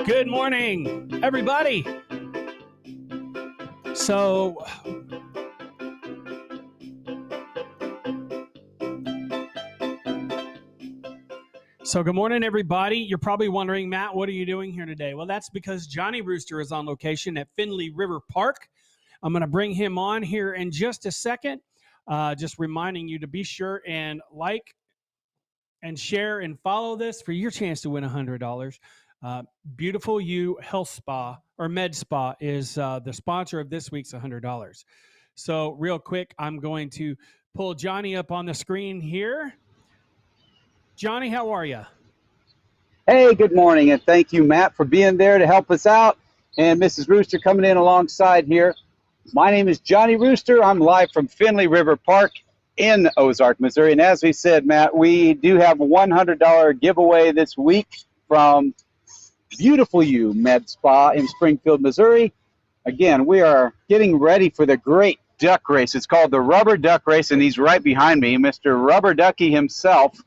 Good morning, everybody. So, good morning, everybody. You're probably wondering, Matt, what are you doing here today? Well, that's because Johnny Rooster is on location at Finley River Park. I'm going to bring him on here in just a second. Just reminding you to be sure and like and share and follow this for your chance to win $100. Beautiful You Health Spa or Med Spa is the sponsor of this week's $100. So real quick, I'm going to pull Johnny up on the screen here. Johnny, how are you? Hey, good morning, and thank you, Matt, for being there to help us out, and Mrs. Rooster coming in alongside here. My name is Johnny Rooster. I'm live from Finley River Park in Ozark, Missouri, and as we said, Matt, we do have a $100 giveaway this week from Beautiful You Med Spa in Springfield, Missouri. Again, we are getting ready for the great duck race. It's called the Rubber Duck Race, and he's right behind me, Mr. Rubber Ducky himself.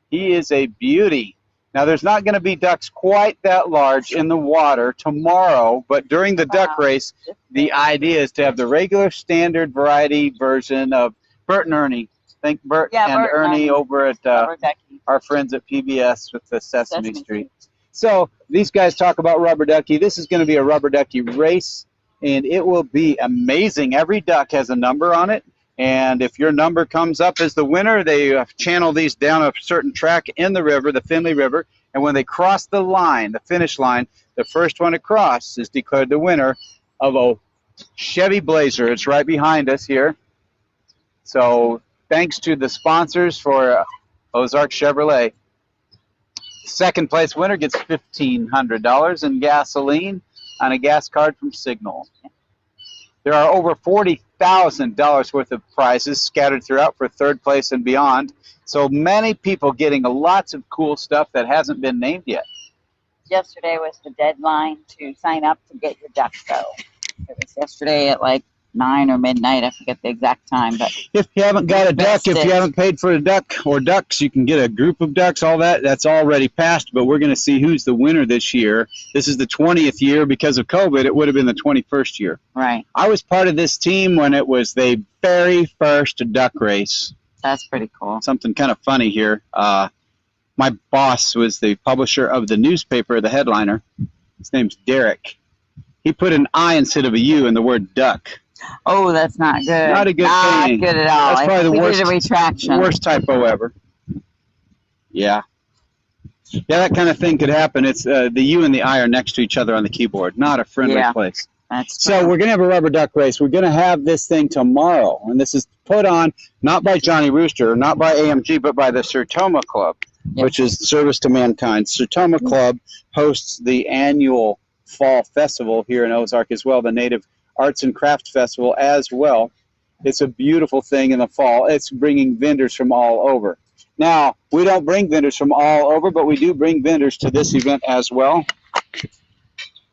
He is a beauty. Now, there's not going to be ducks quite that large in the water tomorrow, but during the duck race, the idea is to have the regular standard variety version of Bert and Ernie. Thank Bert and Ernie over at our friends at PBS with the Sesame Street. So these guys talk about Rubber Ducky. This is going to be a Rubber Ducky race, and it will be amazing. Every duck has a number on it, and if your number comes up as the winner, they channel these down a certain track in the river, the Finley River, and when they cross the line, the finish line, the first one across is declared the winner of a Chevy Blazer. It's right behind us here. So thanks to the sponsors for Ozark Chevrolet. Second place winner gets $1,500 in gasoline on a gas card from Signal. There are over $40,000 worth of prizes scattered throughout for third place and beyond. So many people getting lots of cool stuff that hasn't been named yet. Yesterday was the deadline to sign up to get your duck show. It was yesterday at like 9 or midnight. I forget the exact time. But if you haven't got a duck, if you haven't paid for a duck or ducks, you can get a group of ducks. All that's already passed. But we're going to see who's the winner this year. This is the 20th year. Because of COVID, it would have been the 21st year. Right. I was part of this team when it was the very first duck race. That's pretty cool. Something kind of funny here. My boss was the publisher of the newspaper, the headliner. His name's Derek. He put an I instead of a U in the word duck. Oh, that's not good. Not a good thing. Not good at all. That's probably the worst typo ever. Yeah. Yeah, that kind of thing could happen. It's the U and the I are next to each other on the keyboard. Not a friendly place. So we're going to have a Rubber Duck Race. We're going to have this thing tomorrow. And this is put on not by Johnny Rooster, not by AMG, but by the Sertoma Club, which is Service to Mankind. Sertoma Club hosts the annual Fall Festival here in Ozark as well, the Native Arts and Crafts Festival as well. It's a beautiful thing in the fall. It's bringing vendors from all over. Now, we don't bring vendors from all over, but we do bring vendors to this event as well.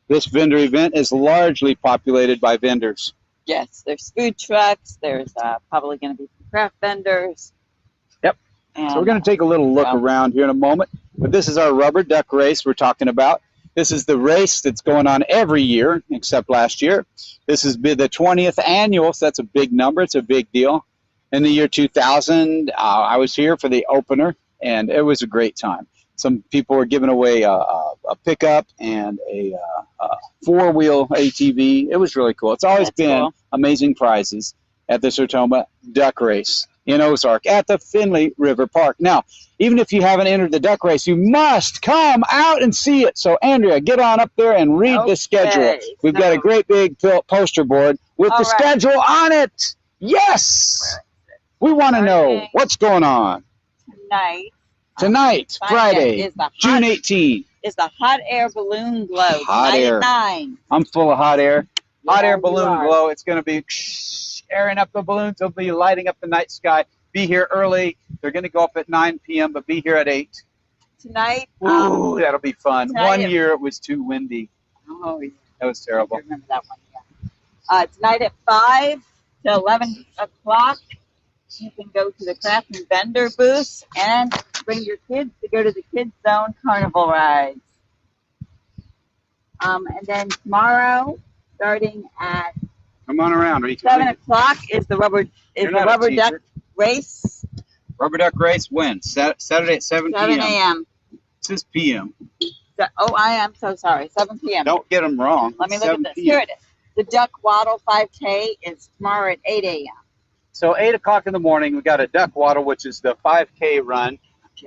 This vendor event is largely populated by vendors. Yes, there's food trucks. There's probably going to be some craft vendors. Yep. And, so we're going to take a little look around here in a moment. But this is our Rubber Duck Race we're talking about. This is the race that's going on every year, except last year. This has been the 20th annual, so that's a big number. It's a big deal. In the year 2000, I was here for the opener, and it was a great time. Some people were giving away a pickup and a four-wheel ATV. It was really cool. It's always been amazing prizes at the Sertoma Duck Race in Ozark at the Finley River Park. Now, even if you haven't entered the duck race, you must come out and see it. So, Andrea, get on up there and read the schedule. We've got a great big poster board with the schedule on it. Yes! We want to know what's going on. Tonight, Friday, June 18th. Is the hot air balloon glow. Hot air. 9. I'm full of hot air. Hot air balloon glow. It's going to be airing up the balloons. It'll be lighting up the night sky. Be here early. They're going to go up at 9 p.m., but be here at 8. Tonight. Ooh, that'll be fun. One year it was too windy. Oh, yeah. That was terrible. I remember that one. Yeah. Tonight at 5 to 11 o'clock, you can go to the craft and vendor booth and bring your kids to go to the Kids Zone Carnival rides. And then tomorrow, starting at Come on around. 7 o'clock, is the rubber duck race. Rubber duck race when? Saturday at 7 p.m. 7 a.m. This is p.m. I am so sorry. 7 p.m. Don't get them wrong. Let me look at this. Here it is. The Duck Waddle 5K is tomorrow at 8 a.m. So 8 o'clock in the morning, we got a duck waddle, which is the 5K run,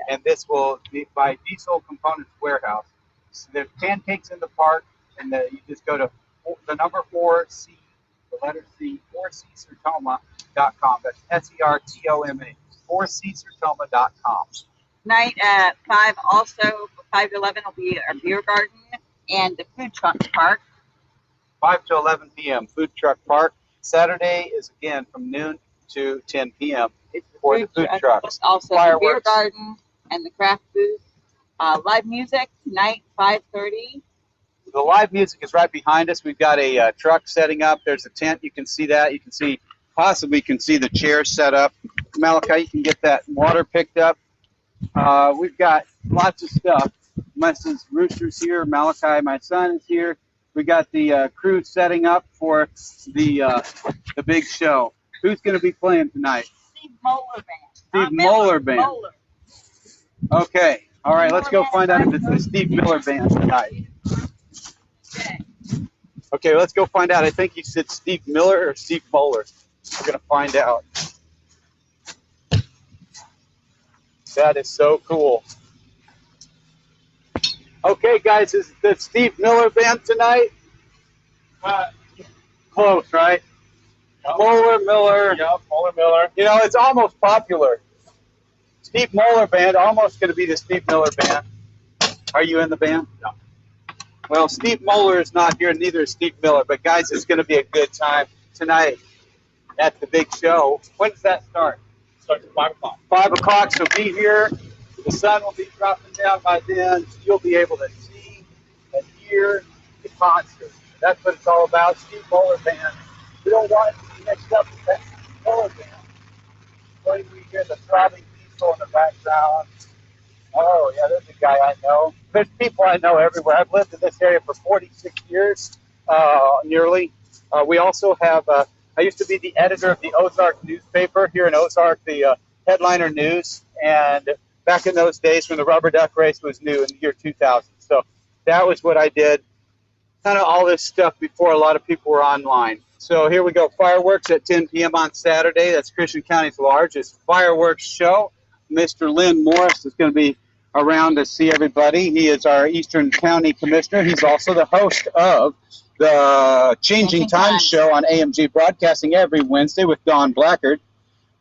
and this will be by Diesel Components Warehouse. So there's pancakes in the park, and you just go to the number 4C, the letter C, 4csertoma.com. That's S-E-R-T-O-M-A, 4csertoma.com. Tonight at 5, also 5 to 11 will be our beer garden and the food truck park. 5 to 11 p.m. food truck park. Saturday is again from noon to 10 p.m. for the food trucks. Also Fireworks. The beer garden and the craft booth. Live music tonight, 5:30. The live music is right behind us. We've got a truck setting up. There's a tent. You can see that. You can see, possibly can see the chairs set up. Malachi, you can get that water picked up. We've got lots of stuff. Mrs. Rooster's here. Malachi, my son, is here. We got the crew setting up for the big show. Who's going to be playing tonight? Steve Moeller Band. Steve Moeller Band. Moeller. Okay. All right. Let's go find out if it's the Steve Miller Band tonight. Okay. Let's go find out. I think you said Steve Miller or Steve Moeller. We're going to find out. That is so cool. Okay, guys, is the Steve Miller Band tonight? Close, right? Yep. Miller. Yep, Miller. You know, it's almost popular. Steve Miller Band, almost going to be the Steve Miller Band. Are you in the band? No. Well, Steve Moeller is not here, neither is Steve Miller. But, guys, it's going to be a good time tonight at the big show. When does that start? It starts at 5 o'clock. 5 o'clock, so be here. The sun will be dropping down by then. You'll be able to see and hear the concert. That's what it's all about. Steve Moeller Band. We don't want it to be mixed up with that Steve Moeller Band. When we hear the throbbing diesel in the background. Oh, yeah, there's a guy I know. There's people I know everywhere. I've lived in this area for 46 years, nearly. We also have, I used to be the editor of the Ozark newspaper here in Ozark, the Headliner News. And back in those days when the rubber duck race was new in the year 2000. So that was what I did. Kind of all this stuff before a lot of people were online. So here we go. Fireworks at 10 p.m. on Saturday. That's Christian County's largest fireworks show. Mr. Lynn Morris is going to be around to see everybody. He is our Eastern County Commissioner. He's also the host of the Changing Time show on AMG Broadcasting every Wednesday with Don Blackard.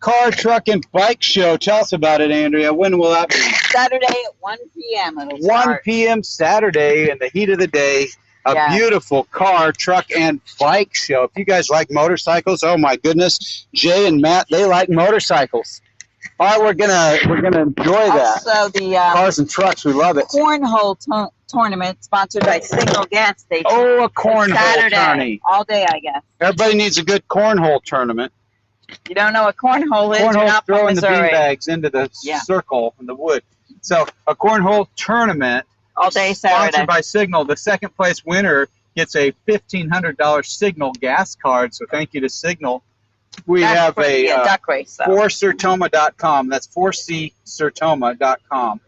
Car, truck, and bike show. Tell us about it, Andrea. When will that be? Saturday at 1 p.m. It'll 1 start. p.m. Saturday in the heat of the day. A beautiful car, truck, and bike show. If you guys like motorcycles, oh my goodness, Jay and Matt, they like motorcycles. All right, we're gonna enjoy that. Also, the cars and trucks, we love it. cornhole tournament sponsored by Signal Gas Station. Oh, a cornhole tourney. All day, I guess. Everybody needs a good cornhole tournament. You don't know what cornhole is? You're Cornhole not from throwing the Missouri. beanbags into the circle in the wood. So a cornhole tournament. All day Saturday. Sponsored by Signal. The second place winner gets a $1,500 Signal gas card. So thank you to Signal. We have a duck race. 4Sertoma.com. That's 4csertoma.com.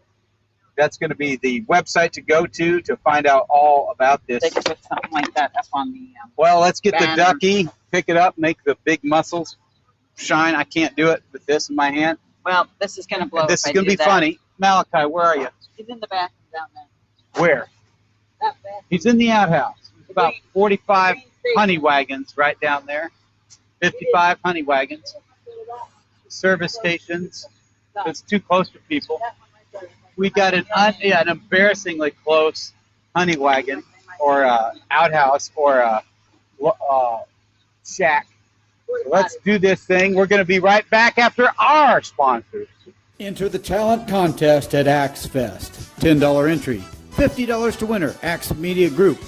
That's going to be the website to go to find out all about this. They could put something like that up on the well, let's get banner. the ducky, pick it up, make the big muscles shine. I can't do it with this in my hand. Well, this is going to blow. This is going to be funny. Malachi, where are you? He's in the bathroom down there. Where? That bathroom. He's in the outhouse. There's about 45 honey wagons right down there. 55 honey wagons. Service stations. It's too close to people. We got an embarrassingly close honey wagon or outhouse or shack. So let's do this thing. We're going to be right back after our sponsors. Enter the talent contest at Axe Fest. $10 entry. $50 to winner. Axe Media Group.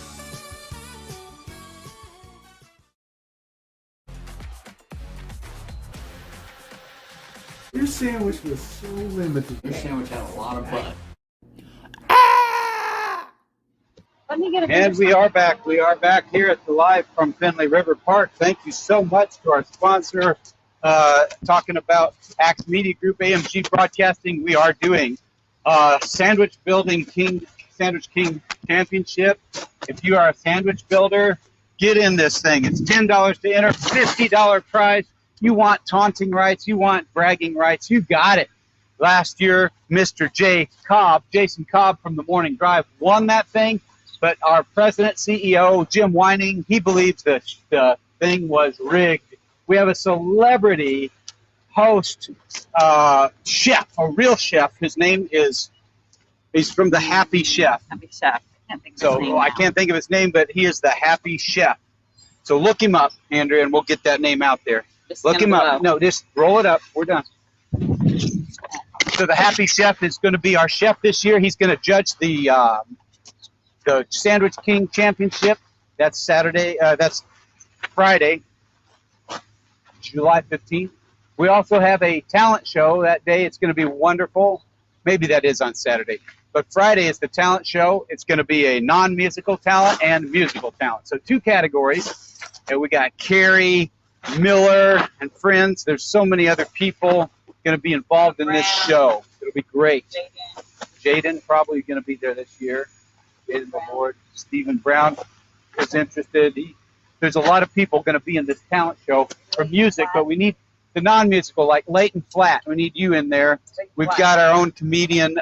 Your sandwich was so limited. Your sandwich had a lot of butt. Let me get a And we are back. We are back here at the live from Finley River Park. Thank you so much to our sponsor, talking about Axe Media Group, AMG Broadcasting. We are doing Sandwich King Championship. If you are a sandwich builder, get in this thing. It's $10 to enter, $50 prize. You want taunting rights, you want bragging rights, you got it. Last year, Mr. Jason Cobb from the Morning Drive won that thing, but our president, CEO, Jim Whining, he believes the thing was rigged. We have a celebrity host, chef, a real chef. His name is, he's from the Happy Chef. Happy Chef. I can't think of his name, but he is the Happy Chef. So look him up, Andrea, and we'll get that name out there. Look him up. No, just roll it up. We're done. So the Happy Chef is going to be our chef this year. He's going to judge the Sandwich King Championship. That's Saturday. That's Friday, July 15th. We also have a talent show that day. It's going to be wonderful. Maybe that is on Saturday. But Friday is the talent show. It's going to be a non-musical talent and musical talent. So 2 categories. And we got Carrie, Miller, and friends. There's so many other people going to be involved in this show. It'll be great. Jaden probably going to be there this year. Jaden Lord, Stephen Brown is interested. There's a lot of people going to be in this talent show for music, but we need the non-musical, like Leighton Flatt. We need you in there. We've got our own comedian,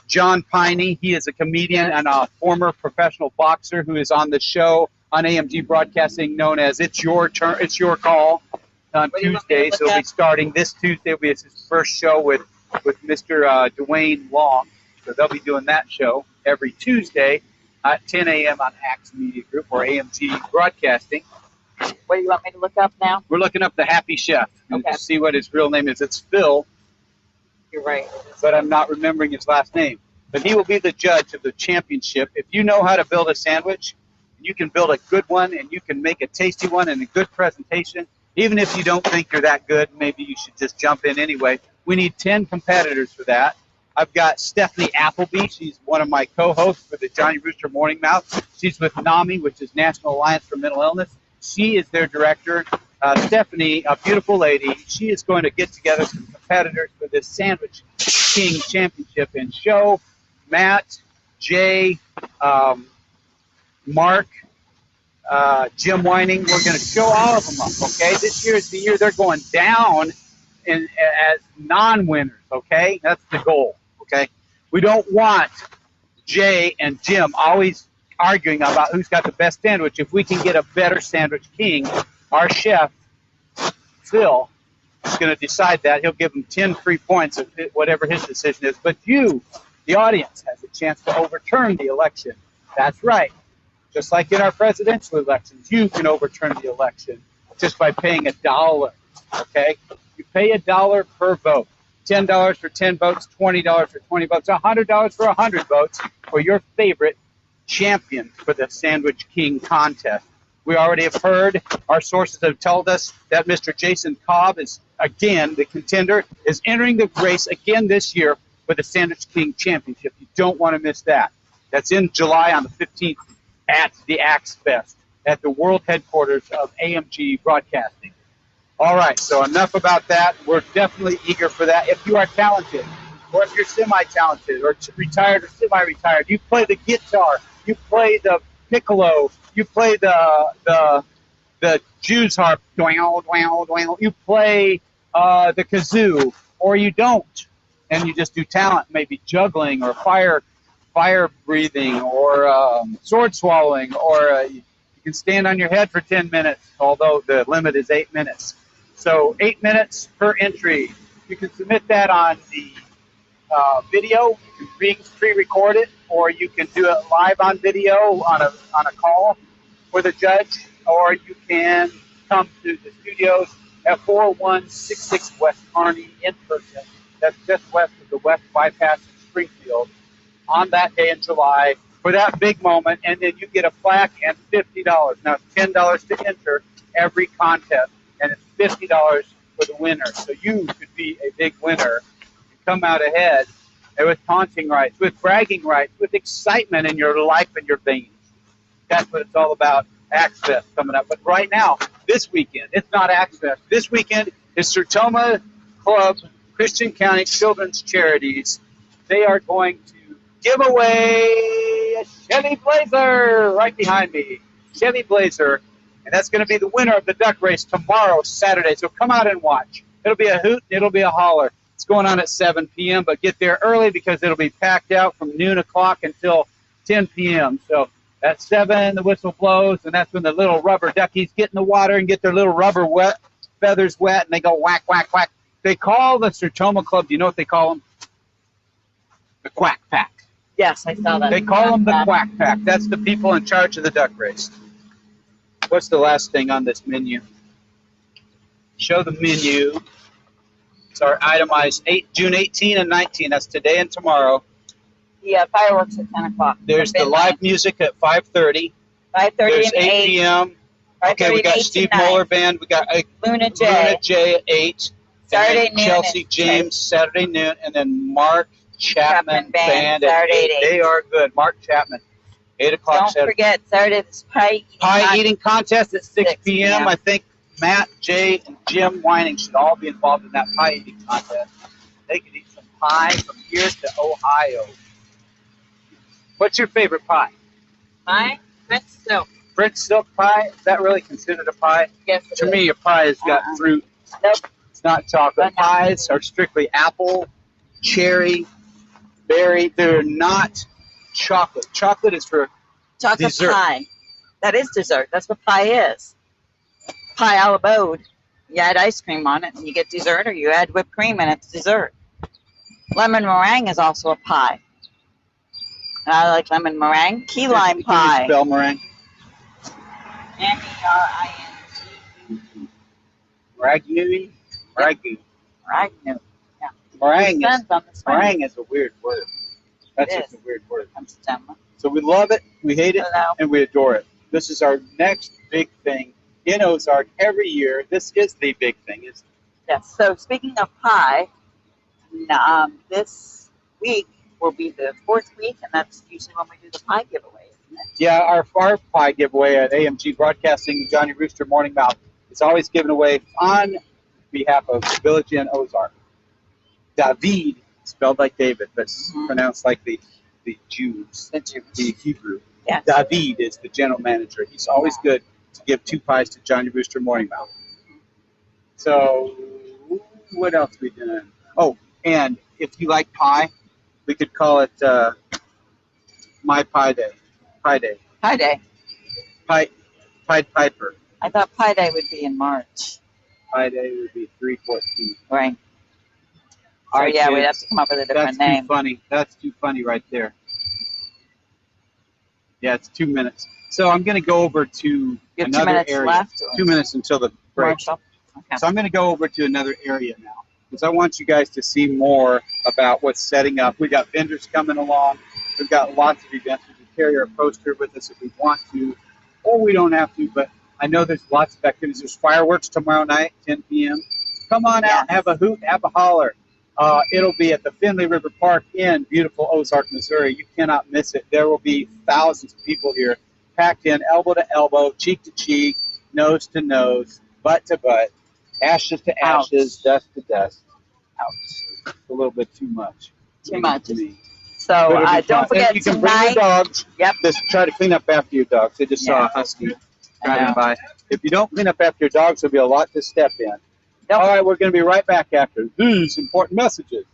John Piney. He is a comedian and a former professional boxer who is on the show on AMG Broadcasting known as It's Your Turn, It's Your Call on Tuesdays. It'll be starting this Tuesday. It'll be his first show with Mr. Dwayne Long. So they'll be doing that show every Tuesday at 10 a.m. on Axe Media Group or AMG Broadcasting. What do you want me to look up now? We're looking up the Happy Chef and to see what his real name is. It's Phil. You're right. But I'm not remembering his last name. But he will be the judge of the championship. If you know how to build a sandwich, you can build a good one and you can make a tasty one and a good presentation. Even if you don't think you're that good, maybe you should just jump in anyway. We need 10 competitors for that. I've got Stephanie Appleby. She's one of my co-hosts for the Johnny Rooster Morning Mouth. She's with NAMI, which is National Alliance for Mental Illness. She is their director. Stephanie, a beautiful lady, she is going to get together some competitors for this Sandwich King Championship and show Matt, Jay, Mark, Jim Whining. We're going to show all of them up, okay? This year is the year they're going down as non-winners, okay? That's the goal, okay? We don't want Jay and Jim always arguing about who's got the best sandwich. If we can get a better Sandwich King, our chef, Phil, is going to decide that. He'll give them 10 free points, of whatever his decision is. But you, the audience, has a chance to overturn the election. That's right. Just like in our presidential elections, you can overturn the election just by paying $1, okay? You pay $1 per vote. $10 for 10 votes, $20 for 20 votes, $100 for 100 votes for your favorite champion for the Sandwich King contest. We already have heard, our sources have told us that Mr. Jason Cobb is, again, the contender, is entering the race again this year for the Sandwich King Championship. You don't want to miss that. That's in July on the 15th at the Axe Fest at the world headquarters of AMG Broadcasting. All right, so enough about that. We're definitely eager for that. If you are talented, or if you're semi-talented, or retired or semi-retired, you play the guitar, you play the piccolo, you play the Jew's harp, you play the kazoo, or you don't, and you just do talent, maybe juggling or fire breathing or sword swallowing, or you can stand on your head for 10 minutes, although the limit is 8 minutes. So 8 minutes per entry. You can submit that on the video. You can pre-record it, or you can do it live on video on a call for the judge, or you can come to the studios at 4166 West Kearney in person. That's just west of the West Bypass in Springfield on that day in July for that big moment, and then you get a plaque and $50. Now, it's $10 to enter every contest, and it's $50 for the winner. So you could be a big winner and come out ahead and with taunting rights, with bragging rights, with excitement in your life and your veins. That's what it's all about. Axe Fest coming up. But right now, this weekend, it's not Axe Fest. This weekend is Sertoma Club Christian County Children's Charities. They are going to give away a Chevy Blazer right behind me. Chevy Blazer. And that's going to be the winner of the duck race tomorrow, Saturday. So come out and watch. It'll be a hoot, it'll be a holler. It's going on at 7 p.m., but get there early because it'll be packed out from noon o'clock until 10 p.m. So at 7, the whistle blows, and that's when the little rubber duckies get in the water and get their little rubber feathers wet, and they go whack, whack, whack. They call the Sertoma Club, do you know what they call them? The Quack Pack. Yes, I saw that. They call them the Quack Pack. That's the people in charge of the duck race. What's the last thing on this menu? Show the menu. It's our itemized June 18 and 19. That's today and tomorrow. Yeah, fireworks at 10 o'clock. There's the live music at 5:30. 5:30 There's and 8 p.m. Okay, we got Steve Moeller Band. We got Luna J at 8. Saturday noon. Chelsea James Saturday noon, and then Mark Chapman Band at 8. They are good. Mark Chapman, 8 o'clock. Don't Saturday. forget Saturday this pie Eating contest at 6 p.m. I think Matt, Jay, and Jim Whining should all be involved in that pie eating contest. They could eat some pie from here to Ohio. What's your favorite pie? Pie? French silk. French silk pie? Is that really considered a pie? Yes, it To is. me, a pie has got fruit. Nope. It's not chocolate. Banana. Pies are strictly apple, cherry, berry. They're not chocolate. Chocolate is for Chocolate dessert. pie. That is dessert. That's what pie is. Pie a la mode. You add ice cream on it and you get dessert, or you add whipped cream and it's dessert. Lemon meringue is also a pie. And I like lemon meringue. Key lime Can you pie. spell meringue? M-E-R-I-N-G. Ragu. Ragu. Meringue. Meringue Depends on the spring. meringue is a weird word. That's It just a weird word. Comes down. So we love it, we hate it, Hello. and we adore it. This is our next big thing in Ozark every year. This is the big thing, isn't it? Yes. So speaking of pie, this week will be the 4th week, and that's usually when we do the pie giveaway, isn't it? Yeah, our pie giveaway at AMG Broadcasting, Johnny Rooster Morning Mouth, is always given away on behalf of the Village Inn Ozark. David, spelled like David, but pronounced like the Jews, the Hebrew. Yes. David is the general manager. He's always good to give 2 pies to Johnny Rooster Morning Mouth. So, what else we doing? Oh, and if you like pie, we could call it My Pie Day. Pie Day. Pie Day. Pied Piper. I thought Pie Day would be in March. Pie Day would be 3/14. Right. All So right, yeah, kids. we'd have to come up with a different That's name. too funny. That's too funny right there. Yeah, it's 2 minutes. So I'm going to go over to You have 2 another minutes area. left. Or 2 minutes until the break. commercial? Okay. So I'm going to go over to another area now because I want you guys to see more about what's setting up. We got vendors coming along. We've got lots of events. We can carry our poster with us if we want to, or we don't have to, but I know there's lots of activities. There's fireworks tomorrow night, 10 p.m. Come on out, have a hoot, have a holler. It'll be at the Finley River Park in beautiful Ozark, Missouri. You cannot miss it. There will be thousands of people here, packed in, elbow to elbow, cheek to cheek, nose to nose, butt to butt, ashes to ashes, dust to dust. Ouch. It's a little bit too much. Too much. To me. So But it'll be don't fun. forget And you can bring tonight. your dogs. Yep. Just try to clean up after your dogs. They just saw a husky driving by. If you don't clean up after your dogs, there'll be a lot to step in. Don't All right, we're going to be right back after these important messages.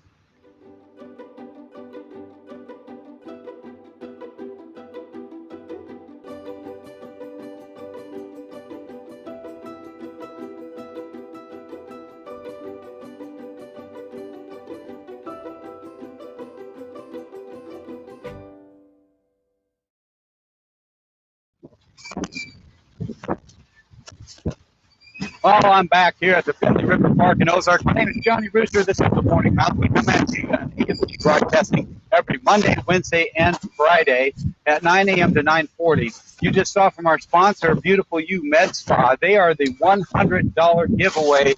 Well, I'm back here at the Finley River Park in Ozark. My name is Johnny Rooster. This is the Morning Mouth. We come at you on AMG Broadcasting every Monday, Wednesday, and Friday at 9 a.m. to 9:40. You just saw from our sponsor, Beautiful You Med Spa. They are the $100 giveaway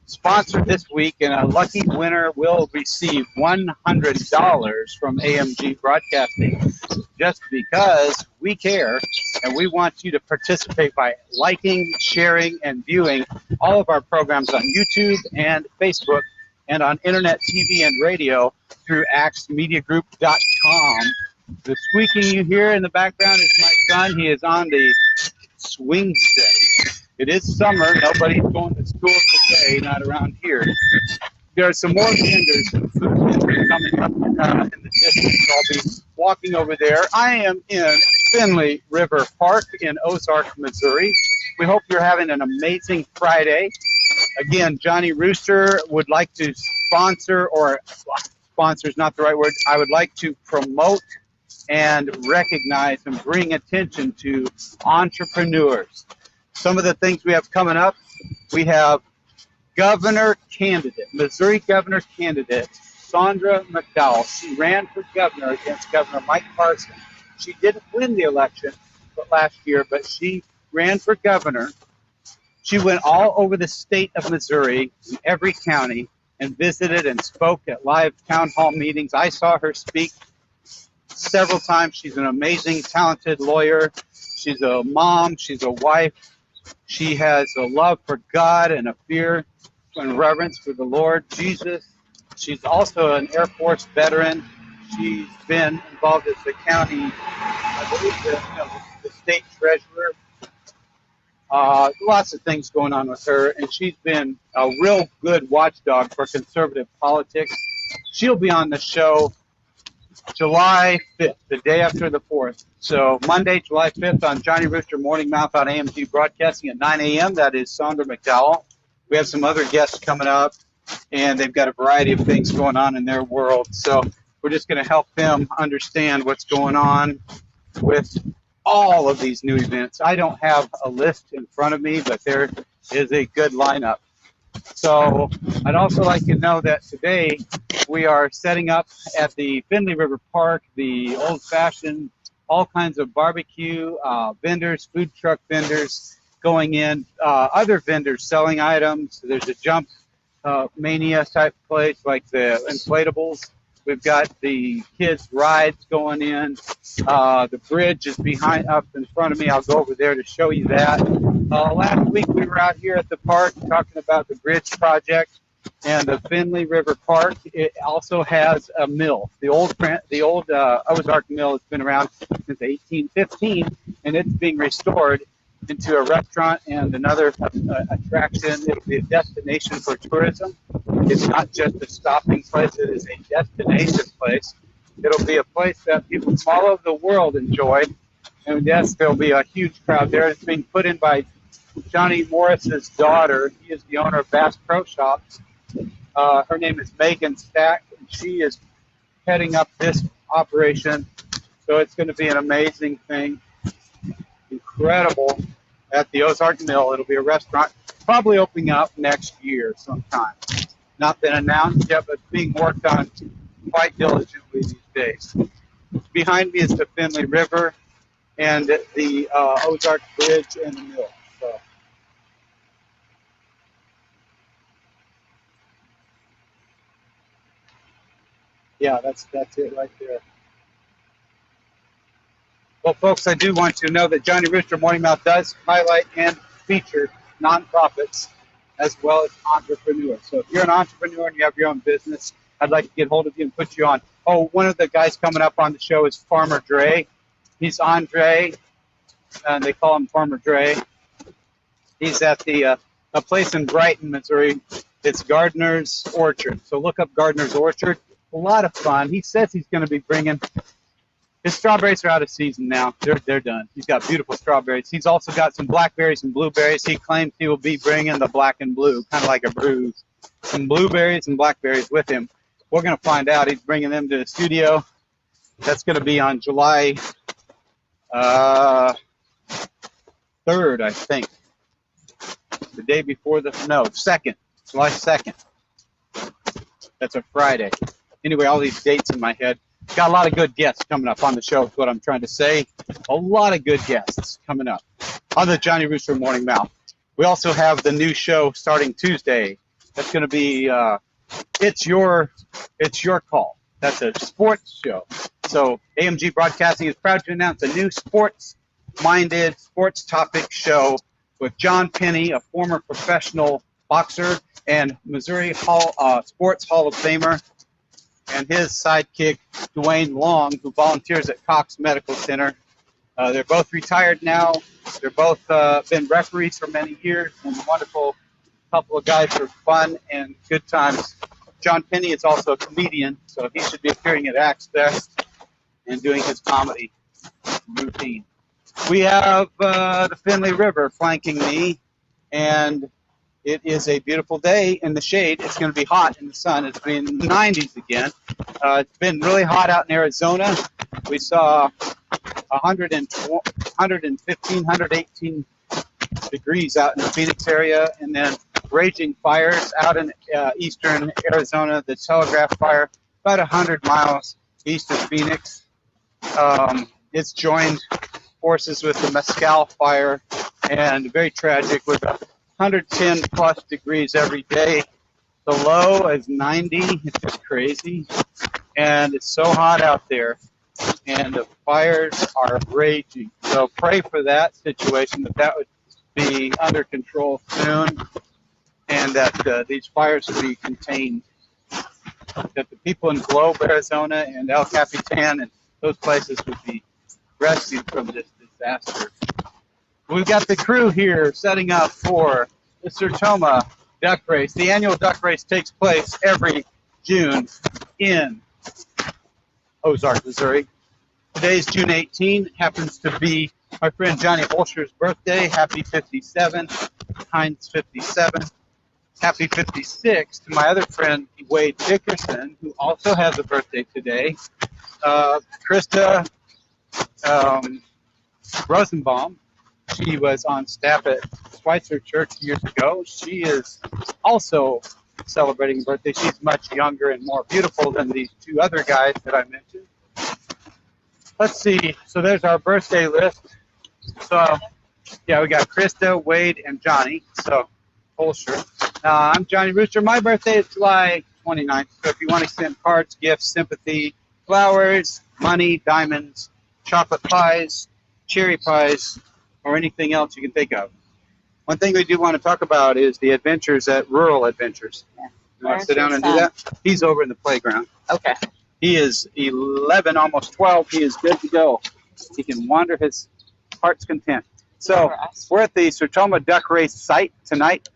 sponsored this week, and a lucky winner will receive $100 from AMG Broadcasting, just because we care and we want you to participate by liking, sharing, and viewing all of our programs on YouTube and Facebook and on internet TV and radio through axmediagroup.com. The squeaking you hear in the background is my son. He is on the swing set. It is summer. Nobody's going to school today, not around here. There are some more vendors and food vendors coming up in the distance. I'll be walking over there. I am in Finley River Park in Ozark, Missouri. We hope you're having an amazing Friday. Again, Johnny Rooster would like to sponsor, or sponsor is not the right word. I would like to promote and recognize and bring attention to entrepreneurs. Some of the things we have coming up, we have governor candidate, Missouri governor candidate, Sandra McDowell. She ran for governor against Governor Mike Parson. She didn't win the election last year, but she ran for governor. She went all over the state of Missouri, in every county, and visited and spoke at live town hall meetings. I saw her speak several times. She's an amazing, talented lawyer. She's a mom. She's a wife. She has a love for God and a fear and reverence for the Lord Jesus. She's also an Air Force veteran. She's been involved as the county, I believe, the state treasurer. Lots of things going on with her, and she's been a real good watchdog for conservative politics. She'll be on the show July 5th, the day after the 4th. So Monday, July 5th on Johnny Rooster Morning Mouth on AMG Broadcasting at 9 a.m. That is Sandra McDowell. We have some other guests coming up, and they've got a variety of things going on in their world. So we're just going to help them understand what's going on with all of these new events. I don't have a list in front of me, but there is a good lineup. So I'd also like you to know that today we are setting up at the Finley River Park, the old-fashioned, all kinds of barbecue vendors, food truck vendors going in, other vendors selling items. There's a jump mania type place like the inflatables. We've got the kids' rides going in. The bridge is up in front of me. I'll go over there to show you that. Last week we were out here at the park talking about the bridge project and the Finley River Park. It also has a mill. The old Ozark mill has been around since 1815, and it's being restored into a restaurant and another attraction. It'll be a destination for tourism. It's not just a stopping place, it is a destination place. It'll be a place that people from all over the world enjoy. And yes, there'll be a huge crowd there. It's being put in by Johnny Morris's daughter. He is the owner of Bass Pro Shops. Her name is Megan Stack, and she is heading up this operation. So it's going to be an amazing thing. Incredible at the Ozark Mill. It'll be a restaurant, probably opening up next year sometime. Not been announced yet, but being worked on quite diligently these days. Behind me is the Finley River and the Ozark Bridge and the mill. So. Yeah, that's it right there. Well, folks, I do want you to know that Johnny Rooster Morning Mouth does highlight and feature nonprofits as well as entrepreneurs. So if you're an entrepreneur and you have your own business, I'd like to get hold of you and put you on. Oh, one of the guys coming up on the show is Farmer Dre. He's Andre, and they call him Farmer Dre. He's at the a place in Brighton, Missouri. It's Gardner's Orchard. So look up Gardner's Orchard. A lot of fun. He says he's going to be bringing. His strawberries are out of season now. They're done. He's got beautiful strawberries. He's also got some blackberries and blueberries. He claims he will be bringing the black and blue, kind of like a bruise. Some blueberries and blackberries with him. We're going to find out. He's bringing them to the studio. That's going to be on July 3rd, I think. The day before July 2nd. That's a Friday. Anyway, all these dates in my head. Got a lot of good guests coming up on the show is what I'm trying to say. A lot of good guests coming up on the Johnny Rooster Morning Mouth. We also have the new show starting Tuesday, That's going to be it's your call. That's a sports show. So AMG Broadcasting is proud to announce a new sports-minded, sports topic show with John Penny, a former professional boxer and Missouri Sports Hall of Famer, and his sidekick, Dwayne Long, who volunteers at Cox Medical Center. They're both retired now. They're both been referees for many years, and a wonderful couple of guys for fun and good times. John Penny is also a comedian, so he should be appearing at Axe Fest and doing his comedy routine. We have the Finley River flanking me, and it is a beautiful day in the shade. It's going to be hot in the sun. It's been in the 90s again. It's been really hot out in Arizona. We saw 115, 118 degrees out in the Phoenix area, and then raging fires out in eastern Arizona. The Telegraph Fire, about 100 miles east of Phoenix. It's joined forces with the Mescal Fire, and very tragic with 110 plus degrees every day. The low is 90. It's just crazy. And it's so hot out there. And the fires are raging. So pray for that situation, that would be under control soon, and that these fires would be contained. That the people in Globe, Arizona, and El Capitan and those places would be rescued from this disaster. We've got the crew here setting up for the Sertoma duck race. The annual duck race takes place every June in Ozark, Missouri. Today's June 18. Happens to be my friend Johnny Holscher's birthday. Happy 57. Heinz 57. Happy 56 to my other friend Wade Dickerson, who also has a birthday today. Krista Rosenbaum. She was on staff at Schweitzer Church years ago. She is also celebrating a birthday. She's much younger and more beautiful than these two other guys that I mentioned. Let's see. So there's our birthday list. So, yeah, we got Krista, Wade, and Johnny. So, Holscher. I'm Johnny Rooster. My birthday is July 29th. So if you want to send cards, gifts, sympathy, flowers, money, diamonds, chocolate pies, cherry pies, or anything else you can think of. One thing we do want to talk about is the adventures at Rural Adventures. Yeah. You want to sit down and do that? He's over in the playground. Okay. He is 11, almost 12. He is good to go. He can wander his heart's content. So we're at the Sertoma Duck Race site tonight.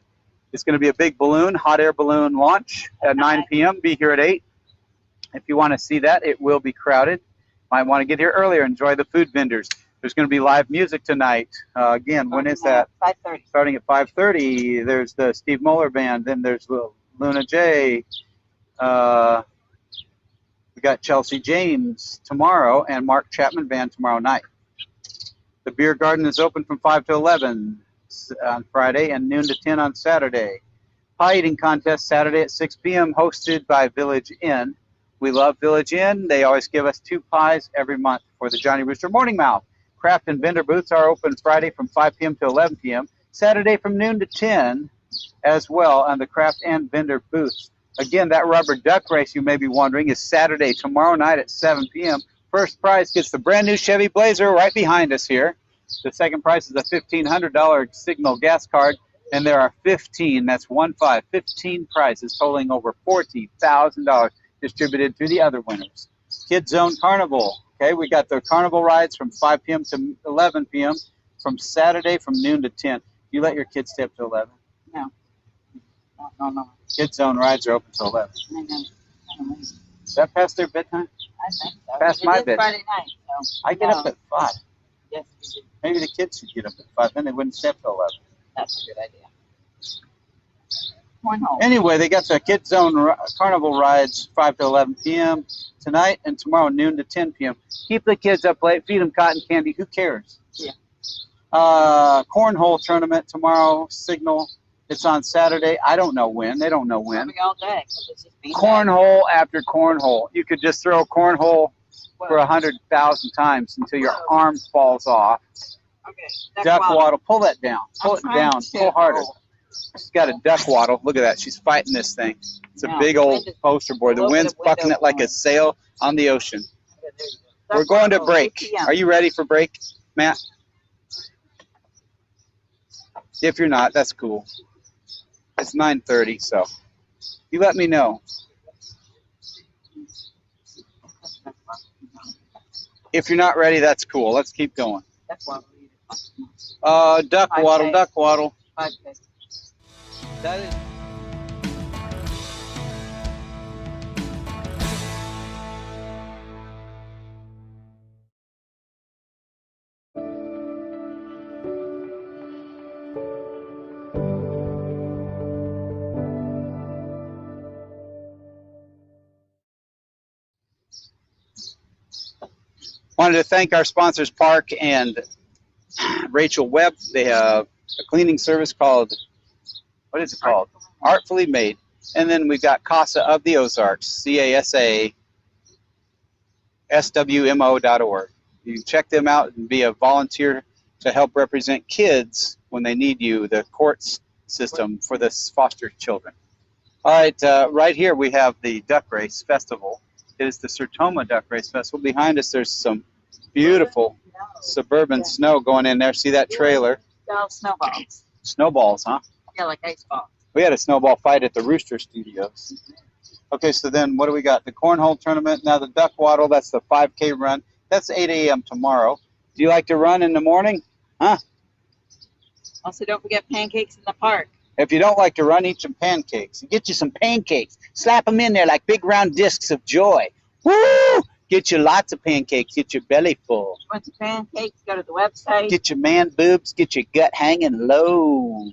It's going to be a big balloon, hot air balloon launch at 9 p.m. Be here at 8. If you want to see that, it will be crowded. Might want to get here earlier. Enjoy the food vendors. There's going to be live music tonight. Again, when is that? 5:30. Starting at 5:30. There's the Steve Moeller Band. Then there's Luna J. We got Chelsea James tomorrow and Mark Chapman Band tomorrow night. The beer garden is open from 5 to 11 on Friday and noon to 10 on Saturday. Pie eating contest Saturday at 6 p.m. hosted by Village Inn. We love Village Inn. They always give us 2 pies every month for the Johnny Rooster Morning Mouth. Craft and vendor booths are open Friday from 5 p.m. to 11 p.m. Saturday from noon to 10 as well on the craft and vendor booths. Again, that rubber duck race, you may be wondering, is Saturday, tomorrow night at 7 p.m. First prize gets the brand new Chevy Blazer right behind us here. The second prize is a $1,500 Signal gas card, and there are 15 prizes totaling over $40,000 distributed to the other winners. Kids Zone Carnival. Okay, we got the carnival rides from 5 p.m. to 11 p.m. from Saturday from noon to 10. You let your kids stay up to 11? No. No. Kids Zone rides are open till 11. I know. Is that past their bedtime? I think so. Past my bedtime. Friday night, so. I get up at 5. Yes, you do. Maybe the kids should get up at 5. Then they wouldn't stay up till 11. That's a good idea. Cornhole. Anyway, they got the Kids Zone carnival rides 5 to 11 p.m. tonight and tomorrow noon to 10 p.m. Keep the kids up late. Feed them cotton candy. Who cares? Yeah. Cornhole tournament tomorrow. Signal. It's on Saturday. I don't know when. They don't know when. Probably all day, 'cause it's just being Cornhole after cornhole. You could just throw cornhole for 100,000 times until your arm falls off. Okay. Duck waddle. Pull that down. Pull it down. Pull harder. She's got a duck waddle. Look at that. She's fighting this thing. It's a Yeah. big old poster board. The wind's bucking it like a sail on the ocean. We're going to break. Are you ready for break, Matt? If you're not, that's cool. It's 9:30, so you let me know. If you're not ready, that's cool. Let's keep going. Duck waddle, duck waddle. That is. Wanted to thank our sponsors, Park and Rachel Webb. They have a cleaning service called, what is it called? Artfully Made. And then we've got CASA of the Ozarks, CASA SWMO.org. You can check them out and be a volunteer to help represent kids when they need you, the courts system for the foster children. All right, right here we have the Duck Race Festival. It is the Sertoma Duck Race Festival. Behind us, there's some beautiful suburban snow going in there. See that trailer? Snowballs. Snowballs, huh? Yeah, like ice balls. We had a snowball fight at the Rooster Studios. Okay, so then what do we got? The cornhole tournament. Now the duck waddle, that's the 5K run. That's 8 a.m. tomorrow. Do you like to run in the morning? Huh? Also, don't forget pancakes in the park. If you don't like to run, eat some pancakes. Get you some pancakes. Slap them in there like big round discs of joy. Woo! Get you lots of pancakes. Get your belly full. Want some pancakes? Go to the website. Get your man boobs. Get your gut hanging low.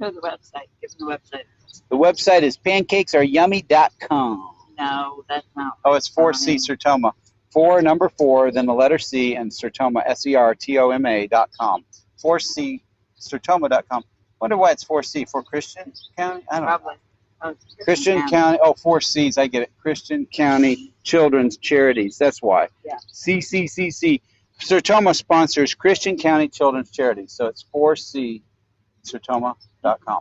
Go to the website. Give them the website. The website is pancakesareyummy.com. No, that's not. Oh, it's 4C Sertoma. 4, number 4, then the letter C, and Sertoma, SERTOMA.com. 4C Sertoma.com. Wonder why it's 4C. For Christian County? I don't Probably. know. Oh, Christian County. Oh, 4 C's. I get it. Christian County Children's Charities. That's why. Yeah. CCCC. Sertoma sponsors Christian County Children's Charities. So it's 4C Sertoma.com.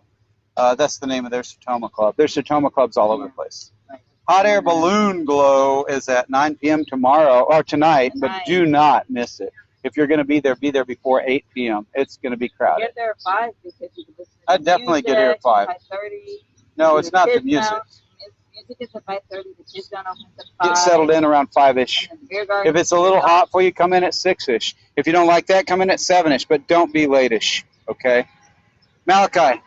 That's the name of their Sertoma Club. There's Sertoma clubs all over the place. Right. Hot air balloon glow is at 9 p.m. tomorrow or tonight, but do not miss it. If you're going to be there before 8 p.m. It's going to be crowded. Get there at 5 because you can listen to I'd definitely music, get here at 5. 5:30. No, it's not the music. Music is at 5:30. The kids don't open at 5. Get settled in around 5-ish. And the beer garden If it's a little hot for you, come in at 6-ish. If you don't like that, come in at 7-ish, but don't be late-ish, okay? Malachi,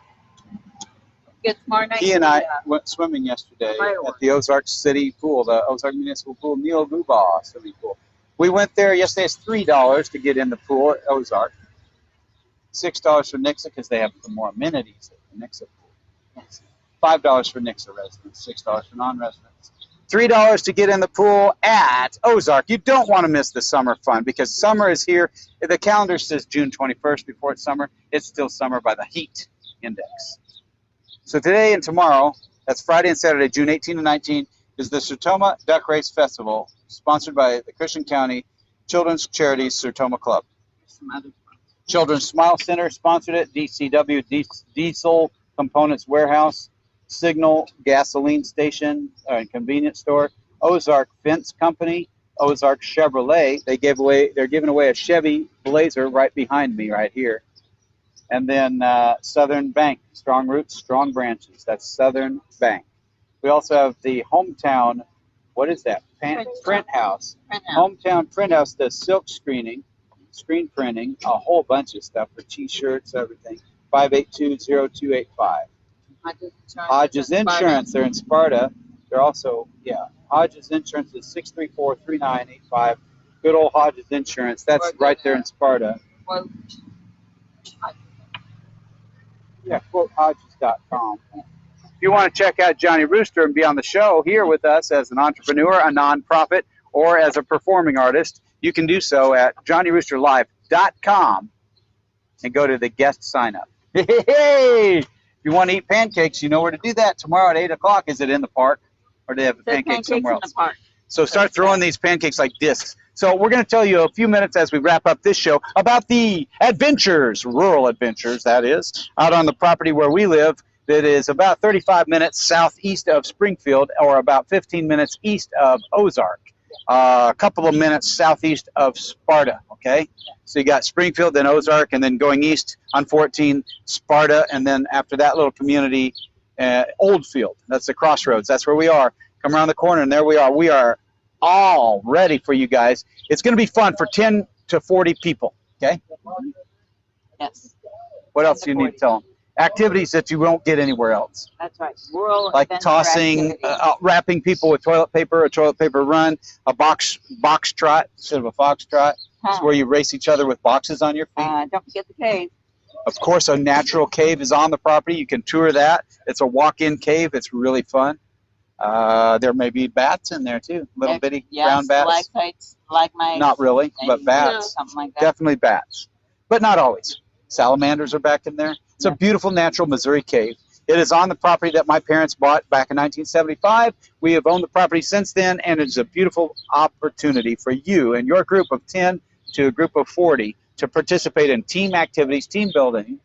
Good tomorrow night. he and I went swimming yesterday at the Ozark City Pool, the Ozark Municipal Pool, Neil Guba Swimming Pool. We went there yesterday. It's $3 to get in the pool at Ozark. $6 for Nixa because they have some more amenities at the Nixa pool. $5 for Nixa residents, $6 for non-residents. $3 to get in the pool at Ozark. You don't want to miss the summer fun because summer is here. The calendar says June 21st before it's summer. It's still summer by the heat index. So today and tomorrow, that's Friday and Saturday, June 18 and 19, is the Sertoma Duck Race Festival, sponsored by the Christian County Children's Charities Sertoma Club. Children's Smile Center sponsored it, DCW, Diesel Components Warehouse, Signal Gasoline Station and Convenience Store, Ozark Fence Company, Ozark Chevrolet. They're giving away a Chevy Blazer right behind me right here. And then Southern Bank, Strong Roots, Strong Branches. That's Southern Bank. We also have the Hometown, what is that? Print House. Hometown Print House does silk screen printing, a whole bunch of stuff for T-shirts, everything. 582-0285. Hodges Insurance, they're in Sparta. They're also, Hodges Insurance is 634-3985. Good old Hodges Insurance. That's right there in Sparta. Yeah, quote Hodges.com. If you want to check out Johnny Rooster and be on the show here with us as an entrepreneur, a nonprofit, or as a performing artist, you can do so at JohnnyRoosterLive.com and go to the guest sign up. Hey! If you want to eat pancakes, you know where to do that. Tomorrow at 8 o'clock, is it in the park? Or do they have the pancakes somewhere else? In the park. So start throwing these pancakes like discs. So we're going to tell you a few minutes as we wrap up this show about the adventures, rural adventures, that is, out on the property where we live. That is about 35 minutes southeast of Springfield, or about 15 minutes east of Ozark. A couple of minutes southeast of Sparta, okay? So you got Springfield, then Ozark, and then going east on 14, Sparta, and then after that little community, Oldfield. That's the crossroads. That's where we are. Come around the corner, and there we are. We are all ready for you guys. It's going to be fun for 10 to 40 people, okay? Yes. What else do you need to tell them? Activities that you won't get anywhere else. That's right. Rural Like adventure tossing, activities. wrapping people with toilet paper, a toilet paper run, a box trot instead of a fox trot. It's where you race each other with boxes on your feet. Don't forget the cave. Of course, a natural cave is on the property. You can tour that. It's a walk-in cave. It's really fun. There may be bats in there too, little bitty brown bats. Stalactites, stalagmites. Not really, but bats. Something like that. Definitely bats, but not always. Salamanders are back in there. It's a beautiful natural Missouri cave. It is on the property that my parents bought back in 1975. We have owned the property since then, and it's a beautiful opportunity for you and your group of 10 to a group of 40 to participate in team activities, team building.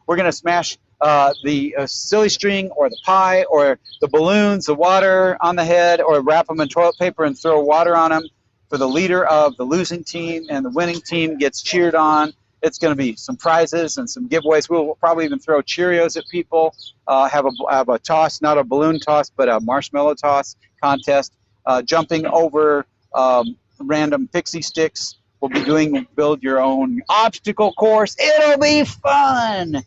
We're going to smash the silly string or the pie or the balloons, the water on the head, or wrap them in toilet paper and throw water on them for the leader of the losing team, and the winning team gets cheered on. It's going to be some prizes and some giveaways. We'll probably even throw Cheerios at people, have a toss, not a balloon toss, but a marshmallow toss contest, jumping over random pixie sticks. We'll be doing build your own obstacle course. It'll be fun.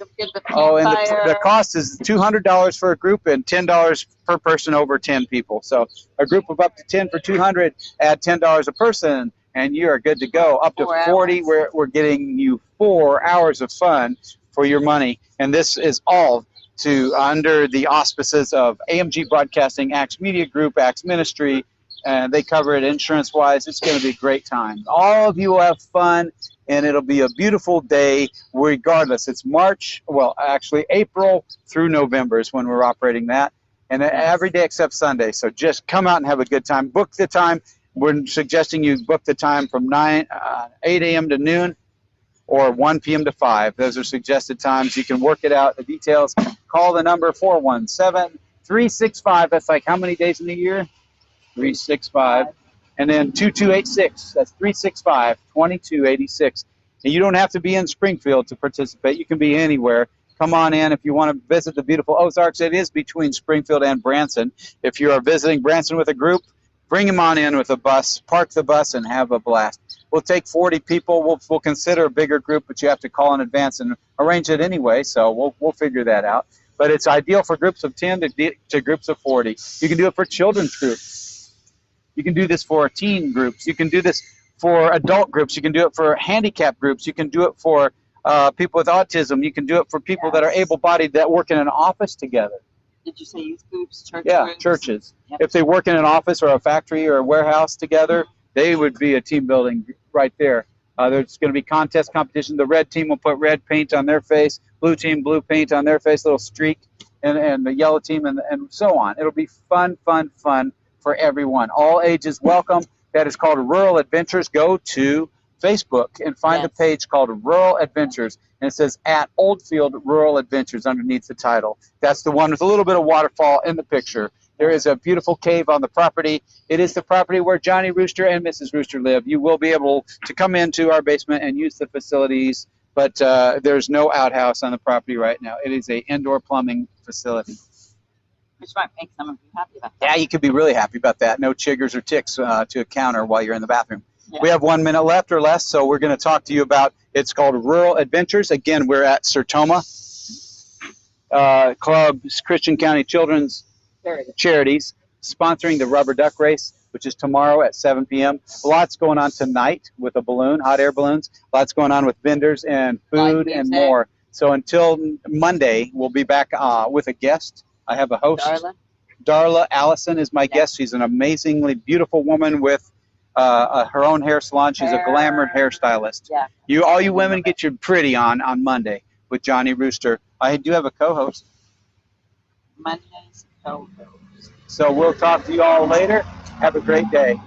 Oh, and the cost is $200 for a group and $10 per person over 10 people. So a group of up to 10 for $200, add $10 a person, and you are good to go. Up to 40, we're getting you 4 hours of fun for your money. And this is all under the auspices of AMG Broadcasting, Axe Media Group, Axe Ministry, and they cover it insurance-wise. It's going to be a great time. All of you will have fun, and it'll be a beautiful day regardless. It's April through November is when we're operating that, and every day except Sunday. So just come out and have a good time. Book the time. We're suggesting you book the time from 8 a.m. to noon or 1 p.m. to 5. Those are suggested times. You can work it out. The details, call the number 417-365. That's like how many days in the year? 365, and then 2286. That's 365-2286. And you don't have to be in Springfield to participate. You can be anywhere. Come on in if you want to visit the beautiful Ozarks. It is between Springfield and Branson. If you are visiting Branson with a group, bring them on in with a bus, park the bus, and have a blast. We'll take 40 people. We'll consider a bigger group, but you have to call in advance and arrange it anyway. So we'll figure that out. But it's ideal for groups of 10 to groups of 40. You can do it for children's groups. You can do this for teen groups. You can do this for adult groups. You can do it for handicap groups. You can do it for people with autism. You can do it for people that are able-bodied that work in an office together. Did you say youth groups, church groups? Churches. Yep. If they work in an office or a factory or a warehouse together, they would be a team building right there. There's going to be competition. The red team will put red paint on their face, blue team blue paint on their face, little streak, and the yellow team, and so on. It'll be fun, fun, fun for everyone. All ages welcome. That is called Rural Adventures. Go to Facebook and find a page called Rural Adventures, and it says at Oldfield Rural Adventures underneath the title. That's the one with a little bit of waterfall in the picture. There is a beautiful cave on the property. It is the property where Johnny Rooster and Mrs. Rooster live. You will be able to come into our basement and use the facilities, but there's no outhouse on the property right now. It is an indoor plumbing facility. Which might make some of you happy about that. Yeah, you could be really happy about that. No chiggers or ticks to encounter while you're in the bathroom. Yeah. We have 1 minute left or less, so we're going to talk to you about, it's called Rural Adventures. Again, we're at Sertoma Club, Christian County Children's Charities, sponsoring the Rubber Duck Race, which is tomorrow at 7 p.m. Lots going on tonight with a balloon, hot air balloons. Lots going on with vendors and food and more. So until Monday, we'll be back with a guest. I have a host. Darla Allison is my guest. She's an amazingly beautiful woman with her own hair salon. She's a glamour hairstylist. Yeah. All you women get your pretty on Monday with Johnny Rooster. I do have a co-host. Monday's co-host. So we'll talk to you all later. Have a great day.